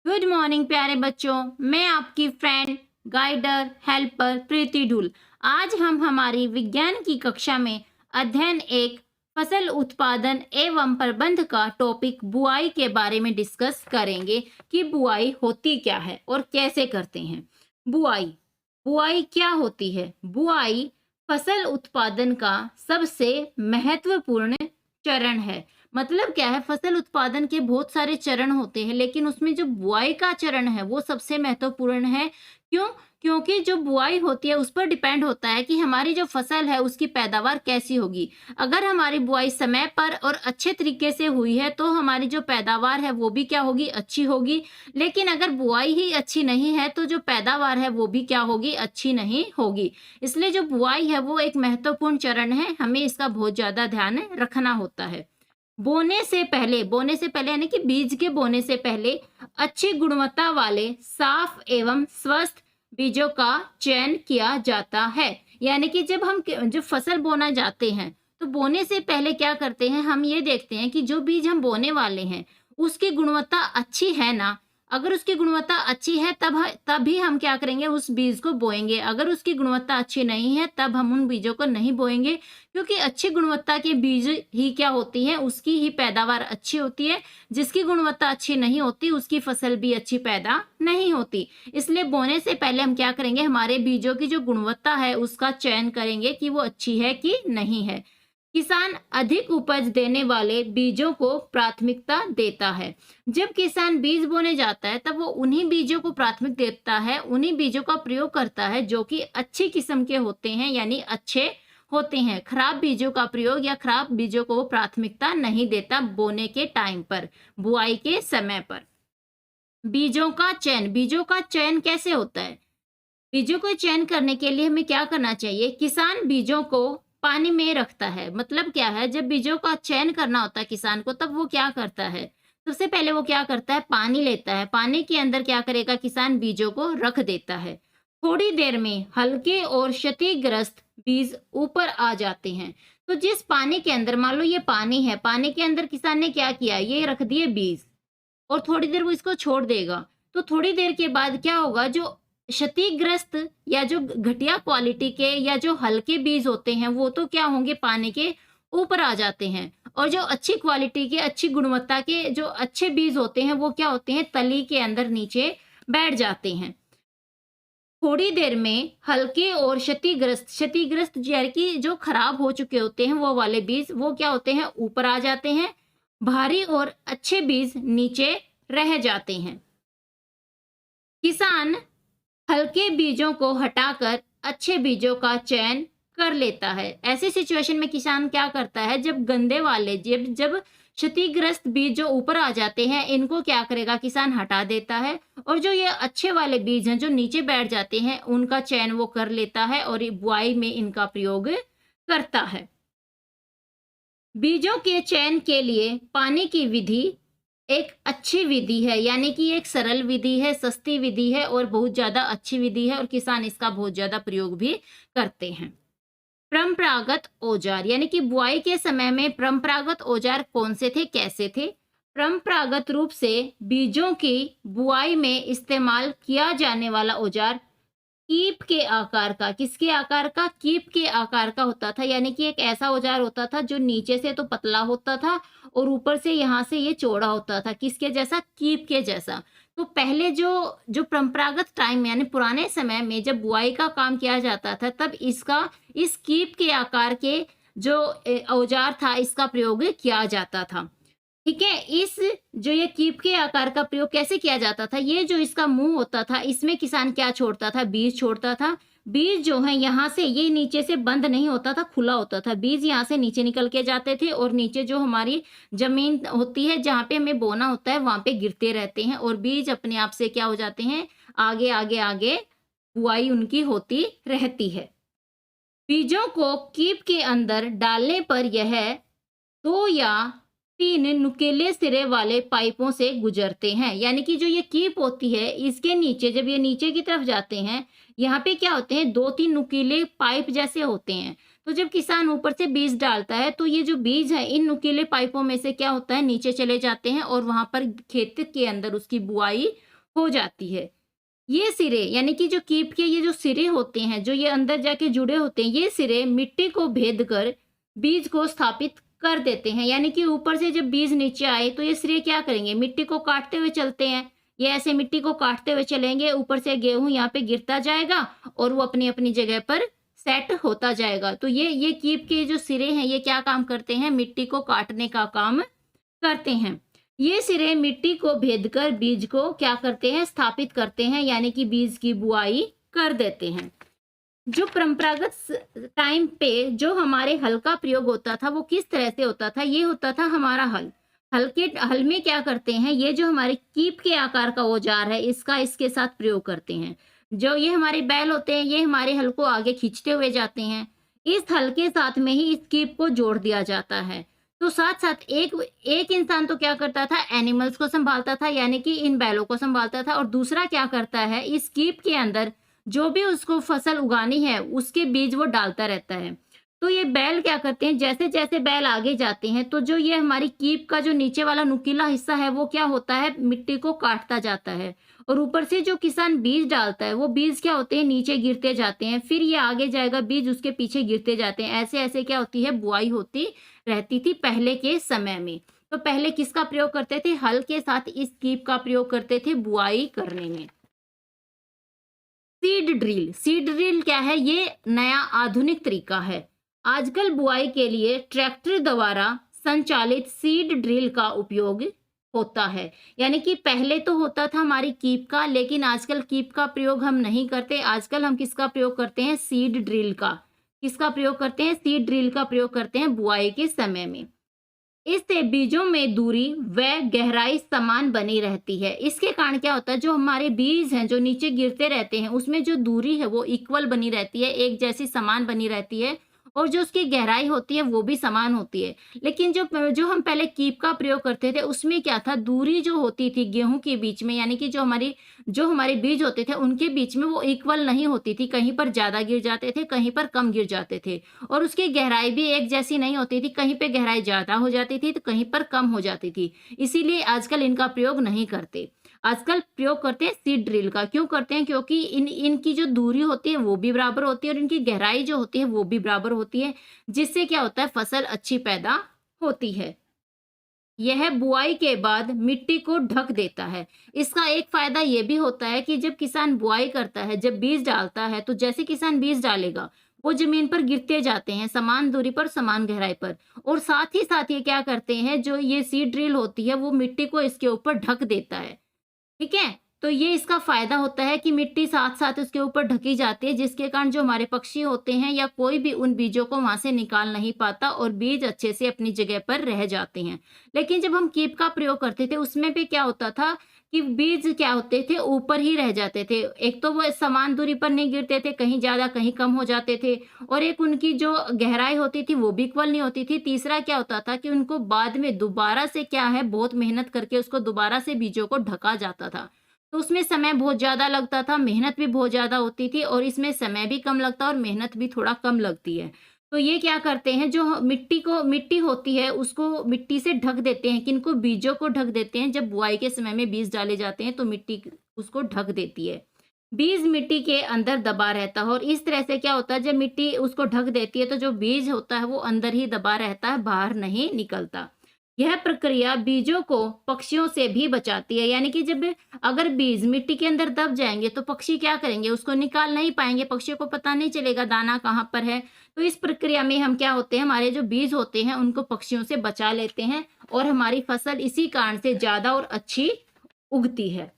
Good morning प्यारे बच्चों। मैं आपकी फ्रेंड, गाइडर, हेल्पर प्रीति ढूल। आज हम हमारी विज्ञान की कक्षा में अध्ययन एक फसल उत्पादन एवं प्रबंध का टॉपिक बुआई के बारे में डिस्कस करेंगे कि बुआई होती क्या है और कैसे करते हैं। बुआई बुआई क्या होती है? बुआई फसल उत्पादन का सबसे महत्वपूर्ण चरण है। मतलब क्या है, फसल उत्पादन के बहुत सारे चरण होते हैं, लेकिन उसमें जो बुआई का चरण है वो सबसे महत्वपूर्ण है। क्यों? क्योंकि जो बुआई होती है उस पर डिपेंड होता है कि हमारी जो फसल है उसकी पैदावार कैसी होगी। अगर हमारी बुआई समय पर और अच्छे तरीके से हुई है तो हमारी जो पैदावार है वो भी क्या होगी? अच्छी होगी। लेकिन अगर बुआई ही अच्छी नहीं है तो जो पैदावार है वो भी क्या होगी? अच्छी नहीं होगी। इसलिए जो बुआई है वो एक महत्वपूर्ण चरण है, हमें इसका बहुत ज्यादा ध्यान रखना होता है। बोने से पहले यानी कि बीज के बोने से पहले अच्छी गुणवत्ता वाले साफ एवं स्वस्थ बीजों का चयन किया जाता है। यानी कि जब फसल बोना जाते हैं तो बोने से पहले क्या करते हैं, हम ये देखते हैं कि जो बीज हम बोने वाले हैं उसकी गुणवत्ता अच्छी है ना। अगर उसकी गुणवत्ता अच्छी है तभी हम क्या करेंगे, उस बीज को बोएंगे। अगर उसकी गुणवत्ता अच्छी नहीं है तब हम उन बीजों को नहीं बोएंगे, क्योंकि अच्छी गुणवत्ता के बीज ही क्या होती है, उसकी ही पैदावार अच्छी होती है। जिसकी गुणवत्ता अच्छी नहीं होती उसकी फसल भी अच्छी पैदा नहीं होती। इसलिए बोने से पहले हम क्या करेंगे, हमारे बीजों की जो गुणवत्ता है उसका चयन करेंगे कि वो अच्छी है कि नहीं है। किसान अधिक उपज देने वाले बीजों को प्राथमिकता देता है। जब किसान बीज बोने जाता है तब वो उन्हीं बीजों को प्राथमिक देता है, उन्हीं बीजों का प्रयोग करता है जो कि अच्छी किस्म के होते हैं, यानी अच्छे होते हैं। खराब बीजों का प्रयोग या खराब बीजों को वो प्राथमिकता नहीं देता बोने के टाइम पर, बुआई के समय पर। बीजों का चयन कैसे होता है? बीजों को चयन करने के लिए हमें क्या करना चाहिए? किसान बीजों को पानी में रखता है। मतलब क्या है, जब बीजों का चयन करना होता है किसान को तब वो क्या करता है, सबसे पहले वो क्या करता है, पानी लेता है। पानी के अंदर क्या करेगा, किसान बीजों को रख देता है। थोड़ी देर में हल्के और क्षतिग्रस्त बीज ऊपर आ जाते हैं। तो जिस पानी के अंदर, मान लो ये पानी है, पानी के अंदर किसान ने क्या किया, ये रख दिए बीज और थोड़ी देर वो इसको छोड़ देगा। तो थोड़ी देर के बाद क्या होगा, जो क्षतिग्रस्त या जो घटिया क्वालिटी के या जो हल्के बीज होते हैं वो तो क्या होंगे, पानी के ऊपर आ जाते हैं। और जो अच्छी क्वालिटी के, अच्छी गुणवत्ता के जो अच्छे बीज होते हैं वो क्या होते हैं, तली के अंदर नीचे बैठ जाते हैं। थोड़ी देर में हल्के और क्षतिग्रस्त यानी कि जो खराब हो चुके होते हैं वो वाले बीज वो क्या होते हैं, ऊपर आ जाते हैं। भारी और अच्छे बीज नीचे रह जाते हैं। किसान हल्के बीजों को हटाकर अच्छे बीजों का चयन कर लेता है। ऐसी सिचुएशन में किसान क्या करता है, जब गंदे वाले, जब जब क्षतिग्रस्त बीज जो ऊपर आ जाते हैं इनको क्या करेगा, किसान हटा देता है। और जो ये अच्छे वाले बीज हैं जो नीचे बैठ जाते हैं उनका चयन वो कर लेता है और बुआई में इनका प्रयोग करता है। बीजों के चयन के लिए पानी की विधि एक अच्छी विधि है, यानी कि एक सरल विधि है, सस्ती विधि है और बहुत ज्यादा अच्छी विधि है और किसान इसका बहुत ज्यादा प्रयोग भी करते हैं। परंपरागत औजार, यानी कि बुआई के समय में परंपरागत औजार कौन से थे, कैसे थे? परंपरागत रूप से बीजों की बुआई में इस्तेमाल किया जाने वाला औजार कीप के आकार का, किसके आकार का, कीप के आकार का होता था। यानी कि एक ऐसा औजार होता था जो नीचे से तो पतला होता था और ऊपर से यहाँ से ये चौड़ा होता था, किसके जैसा, कीप के जैसा। तो पहले जो जो परंपरागत टाइम में यानी पुराने समय में जब बुआई का काम किया जाता था तब इस कीप के आकार के जो औजार था इसका प्रयोग किया जाता था। ठीक है। इस जो ये कीप के आकार का प्रयोग कैसे किया जाता था, ये जो इसका मुंह होता था इसमें किसान क्या छोड़ता था, बीज छोड़ता था। बीज जो है यहाँ से, ये नीचे से बंद नहीं होता था, खुला होता था। बीज यहाँ से नीचे निकल के जाते थे और नीचे जो हमारी जमीन होती है जहाँ पे हमें बोना होता है वहां पे गिरते रहते हैं और बीज अपने आप से क्या हो जाते हैं, आगे आगे आगे बुआई उनकी होती रहती है। बीजों को कीप के अंदर डालने पर यह 2 या 3 नुकीले सिरे वाले पाइपों से गुजरते हैं। यानी कि जो ये कीप होती है इसके नीचे, जब ये नीचे की तरफ जाते हैं यहाँ पे क्या होते हैं, 2-3 नुकीले पाइप जैसे होते हैं। तो जब किसान ऊपर से बीज डालता है तो ये जो बीज है इन नुकीले पाइपों में से क्या होता है, नीचे चले जाते हैं और वहां पर खेत के अंदर उसकी बुआई हो जाती है। ये सिरे यानी कि जो कीप के ये जो सिरे होते हैं, जो ये अंदर जाके जुड़े होते हैं, ये सिरे मिट्टी को भेद कर बीज को स्थापित कर देते हैं। यानी कि ऊपर से जब बीज नीचे आए तो ये सिरे क्या करेंगे, मिट्टी को काटते हुए चलते हैं। ये ऐसे मिट्टी को काटते हुए चलेंगे, ऊपर से गेहूं यहाँ पे गिरता जाएगा और वो अपनी अपनी जगह पर सेट होता जाएगा। तो ये कीप के जो सिरे हैं ये क्या काम करते हैं, मिट्टी को काटने का काम करते हैं। ये सिरे मिट्टी को भेदकर बीज को क्या करते हैं, स्थापित करते हैं, यानी कि बीज की बुआई कर देते हैं। जो परंपरागत टाइम पे जो हमारे हल का प्रयोग होता था वो किस तरह से होता था, ये होता था हमारा हल। हल में क्या करते हैं, ये जो हमारे कीप के आकार का औजार है इसका इसके साथ प्रयोग करते हैं। जो ये हमारे बैल होते हैं ये हमारे हल को आगे खींचते हुए जाते हैं। इस हल के साथ में ही इस कीप को जोड़ दिया जाता है। तो साथ साथ एक एक इंसान तो क्या करता था, एनिमल्स को संभालता था, यानी कि इन बैलों को संभालता था, और दूसरा क्या करता है, इस कीप के अंदर जो भी उसको फसल उगानी है उसके बीज वो डालता रहता है। तो ये बैल क्या करते हैं, जैसे जैसे बैल आगे जाते हैं तो जो ये हमारी कीप का जो नीचे वाला नुकीला हिस्सा है वो क्या होता है, मिट्टी को काटता जाता है। और ऊपर से जो किसान बीज डालता है वो बीज क्या होते हैं, नीचे गिरते जाते हैं, फिर ये आगे जाएगा बीज उसके पीछे गिरते जाते हैं। ऐसे ऐसे क्या होती है, बुआई होती रहती थी पहले के समय में। तो पहले किसका प्रयोग करते थे, हल के साथ इस कीप का प्रयोग करते थे बुआई करने में। सीड ड्रिल क्या है, ये नया आधुनिक तरीका है। आजकल बुआई के लिए ट्रैक्टर द्वारा संचालित सीड ड्रिल का उपयोग होता है। यानी कि पहले तो होता था हमारी कीप का, लेकिन आजकल कीप का प्रयोग हम नहीं करते। आजकल हम किसका प्रयोग करते हैं, सीड ड्रिल का। किसका प्रयोग करते हैं, सीड ड्रिल का प्रयोग करते हैं बुआई के समय में। इससे बीजों में दूरी व गहराई समान बनी रहती है। इसके कारण क्या होता है, जो हमारे बीज हैं जो नीचे गिरते रहते हैं उसमें जो दूरी है वो इक्वल बनी रहती है, एक जैसी समान बनी रहती है, और जो उसकी गहराई होती है वो भी समान होती है। लेकिन जो जो हम पहले कीप का प्रयोग करते थे उसमें क्या था, दूरी जो होती थी गेहूं के बीच में, यानी कि जो हमारे बीज होते थे उनके बीच में वो इक्वल नहीं होती थी। कहीं पर ज्यादा गिर जाते थे, कहीं पर कम गिर जाते थे, और उसकी गहराई भी एक जैसी नहीं होती थी। कहीं पे गहराई ज्यादा हो जाती थी तो कहीं पर कम हो जाती थी। इसीलिए आजकल इनका प्रयोग नहीं करते। आजकल प्रयोग करते हैं सीड ड्रिल का। क्यों करते हैं, क्योंकि इनकी जो दूरी होती है वो भी बराबर होती है और इनकी गहराई जो होती है वो भी बराबर होती है, जिससे क्या होता है, फसल अच्छी पैदा होती है। यह बुआई के बाद मिट्टी को ढक देता है। इसका एक फायदा ये भी होता है कि जब किसान बुआई करता है, जब बीज डालता है, तो जैसे किसान बीज डालेगा वो जमीन पर गिरते जाते हैं समान दूरी पर, समान गहराई पर, और साथ ही साथ ये क्या करते हैं, जो ये सीड ड्रिल होती है वो मिट्टी को इसके ऊपर ढक देता है। ठीक है, तो ये इसका फायदा होता है कि मिट्टी साथ साथ उसके ऊपर ढकी जाती है, जिसके कारण जो हमारे पक्षी होते हैं या कोई भी उन बीजों को वहां से निकाल नहीं पाता और बीज अच्छे से अपनी जगह पर रह जाते हैं। लेकिन जब हम कीप का प्रयोग करते थे उसमें भी क्या होता था कि बीज क्या होते थे, ऊपर ही रह जाते थे। एक तो वो समान दूरी पर नहीं गिरते थे, कहीं ज्यादा कहीं कम हो जाते थे, और एक उनकी जो गहराई होती थी वो भी इक्वल नहीं होती थी। तीसरा क्या होता था कि उनको बाद में दोबारा से क्या है, बहुत मेहनत करके उसको दोबारा से बीजों को ढका जाता था। तो उसमें समय बहुत ज़्यादा लगता था, मेहनत भी बहुत ज़्यादा होती थी, और इसमें समय भी कम लगता और मेहनत भी थोड़ा कम लगती है। तो ये क्या करते हैं, जो मिट्टी होती है उसको मिट्टी से ढक देते हैं, किनको, बीजों को ढक देते हैं। जब बुआई के समय में बीज डाले जाते हैं तो मिट्टी उसको ढक देती है, बीज मिट्टी के अंदर दबा रहता है। और इस तरह से क्या होता है, जब मिट्टी उसको ढक देती है तो जो बीज होता है वो अंदर ही दबा रहता है, बाहर नहीं निकलता। यह प्रक्रिया बीजों को पक्षियों से भी बचाती है। यानी कि जब अगर बीज मिट्टी के अंदर दब जाएंगे तो पक्षी क्या करेंगे, उसको निकाल नहीं पाएंगे, पक्षियों को पता नहीं चलेगा दाना कहाँ पर है। तो इस प्रक्रिया में हम क्या होते हैं, हमारे जो बीज होते हैं उनको पक्षियों से बचा लेते हैं, और हमारी फसल इसी कारण से ज्यादा और अच्छी उगती है।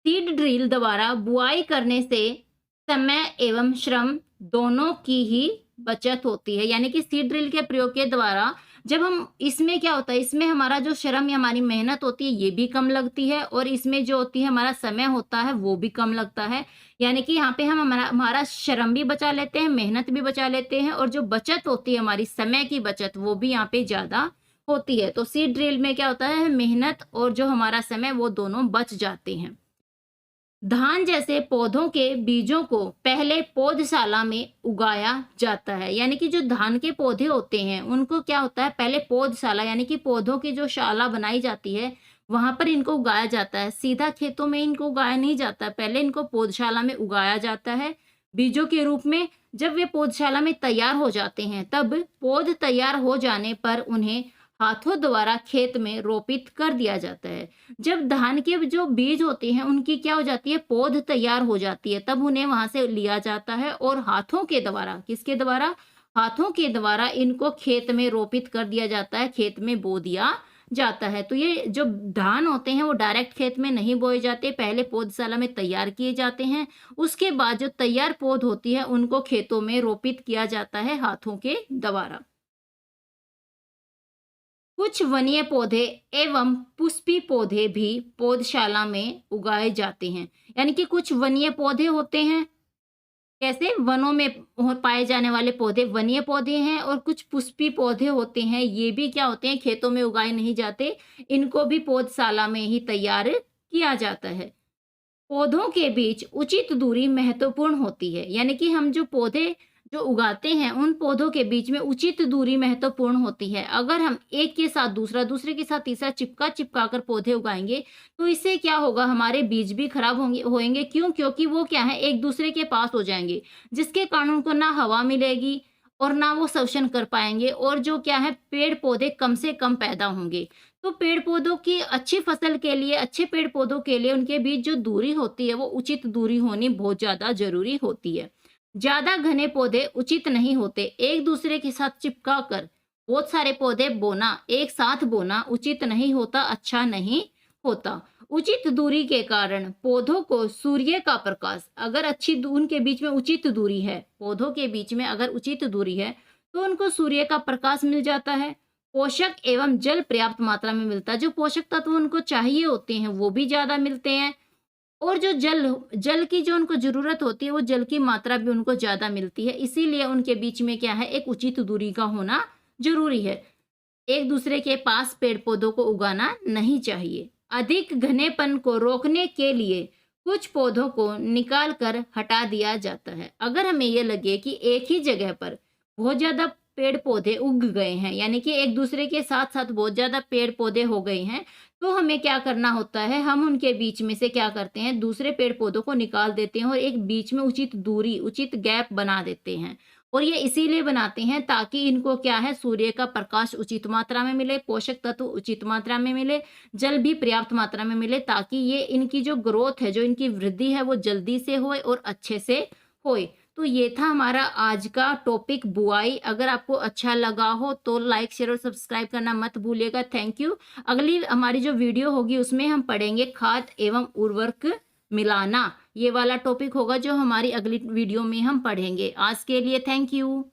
सीड ड्रिल द्वारा बुआई करने से समय एवं श्रम दोनों की ही बचत होती है। यानी कि सीड ड्रिल के प्रयोग के द्वारा जब हम, इसमें क्या होता है, इसमें हमारा जो श्रम या हमारी मेहनत होती है ये भी कम लगती है, और इसमें जो होती है हमारा समय होता है वो भी कम लगता है। यानी कि यहाँ पे हम हमारा श्रम भी बचा लेते हैं, मेहनत भी बचा लेते हैं, और जो बचत होती है हमारी समय की बचत वो भी यहाँ पे ज्यादा होती है। तो सीड ड्रिल में क्या होता है, मेहनत और जो हमारा समय वो दोनों बच जाते हैं। धान जैसे पौधों के बीजों को पहले पौधशाला में उगाया जाता है। यानी कि जो धान के पौधे होते हैं उनको क्या होता है, पहले पौधशाला यानी कि पौधों की जो शाला बनाई जाती है वहां पर इनको उगाया जाता है। सीधा खेतों में इनको उगाया नहीं जाता, पहले इनको पौधशाला में उगाया जाता है बीजों के रूप में। जब वे पौधशाला में तैयार हो जाते हैं तब पौध तैयार हो जाने पर उन्हें हाथों द्वारा खेत में रोपित कर दिया जाता है। जब धान के जो बीज होते हैं उनकी क्या हो जाती है, पौध तैयार हो जाती है, तब उन्हें वहां से लिया जाता है और हाथों के द्वारा, किसके द्वारा, हाथों के द्वारा इनको खेत में रोपित कर दिया जाता है, खेत में बो दिया जाता है। तो ये जो धान होते हैं वो डायरेक्ट खेत में नहीं बोए जाते, पहले पौधशाला में तैयार किए जाते हैं। उसके बाद जो तैयार पौध होती है उनको खेतों में रोपित किया जाता है हाथों के द्वारा। कुछ वन्य पौधे एवं पुष्पी पौधे भी पौधशाला में उगाए जाते हैं। यानी कि कुछ वन्य पौधे होते हैं, कैसे, वनों में पाए जाने वाले पौधे वन्य पौधे हैं, और कुछ पुष्पी पौधे होते हैं, ये भी क्या होते हैं, खेतों में उगाए नहीं जाते, इनको भी पौधशाला में ही तैयार किया जाता है। पौधों के बीच उचित दूरी महत्वपूर्ण होती है। यानी कि हम जो पौधे जो उगाते हैं उन पौधों के बीच में उचित दूरी महत्वपूर्ण होती है। अगर हम एक के साथ दूसरा, दूसरे के साथ तीसरा चिपका चिपका कर पौधे उगाएंगे तो इससे क्या होगा, हमारे बीज भी खराब होंगे। क्यों? क्योंकि वो क्या है, एक दूसरे के पास हो जाएंगे, जिसके कारण उनको ना हवा मिलेगी और ना वो श्वसन कर पाएंगे, और जो क्या है, पेड़ पौधे कम से कम पैदा होंगे। तो पेड़ पौधों की अच्छी फसल के लिए, अच्छे पेड़ पौधों के लिए उनके बीच जो दूरी होती है वो उचित दूरी होनी बहुत ज्यादा जरूरी होती है। ज्यादा घने पौधे उचित नहीं होते, एक दूसरे के साथ चिपका कर बहुत सारे पौधे बोना, एक साथ बोना उचित नहीं होता, अच्छा नहीं होता। उचित दूरी के कारण पौधों को सूर्य का प्रकाश, अगर उनके बीच में उचित दूरी है, पौधों के बीच में अगर उचित दूरी है तो उनको सूर्य का प्रकाश मिल जाता है। पोषक एवं जल पर्याप्त मात्रा में मिलता है, जो पोषक तत्व उनको चाहिए होते हैं वो भी ज्यादा मिलते हैं, और जो जल जल की जो उनको जरूरत होती है वो जल की मात्रा भी उनको ज्यादा मिलती है। इसीलिए उनके बीच में क्या है, एक उचित दूरी का होना जरूरी है। एक दूसरे के पास पेड़ पौधों को उगाना नहीं चाहिए। अधिक घनेपन को रोकने के लिए कुछ पौधों को निकाल कर हटा दिया जाता है। अगर हमें ये लगे कि एक ही जगह पर बहुत ज्यादा पेड़ पौधे उग गए हैं, यानी कि एक दूसरे के साथ साथ बहुत ज्यादा पेड़ पौधे हो गए हैं, तो हमें क्या करना होता है, हम उनके बीच में से क्या करते हैं, दूसरे पेड़ पौधों को निकाल देते हैं और एक बीच में उचित दूरी, उचित गैप बना देते हैं। और ये इसीलिए बनाते हैं ताकि इनको क्या है, सूर्य का प्रकाश उचित मात्रा में मिले, पोषक तत्व उचित मात्रा में मिले, जल भी पर्याप्त मात्रा में मिले, ताकि ये इनकी जो ग्रोथ है, जो इनकी वृद्धि है वो जल्दी से होए और अच्छे से होए। तो ये था हमारा आज का टॉपिक, बुआई। अगर आपको अच्छा लगा हो तो लाइक, शेयर और सब्सक्राइब करना मत भूलिएगा। Thank you. अगली हमारी जो वीडियो होगी उसमें हम पढ़ेंगे खाद एवं उर्वरक मिलाना, ये वाला टॉपिक होगा जो हमारी अगली वीडियो में हम पढ़ेंगे। आज के लिए थैंक यू।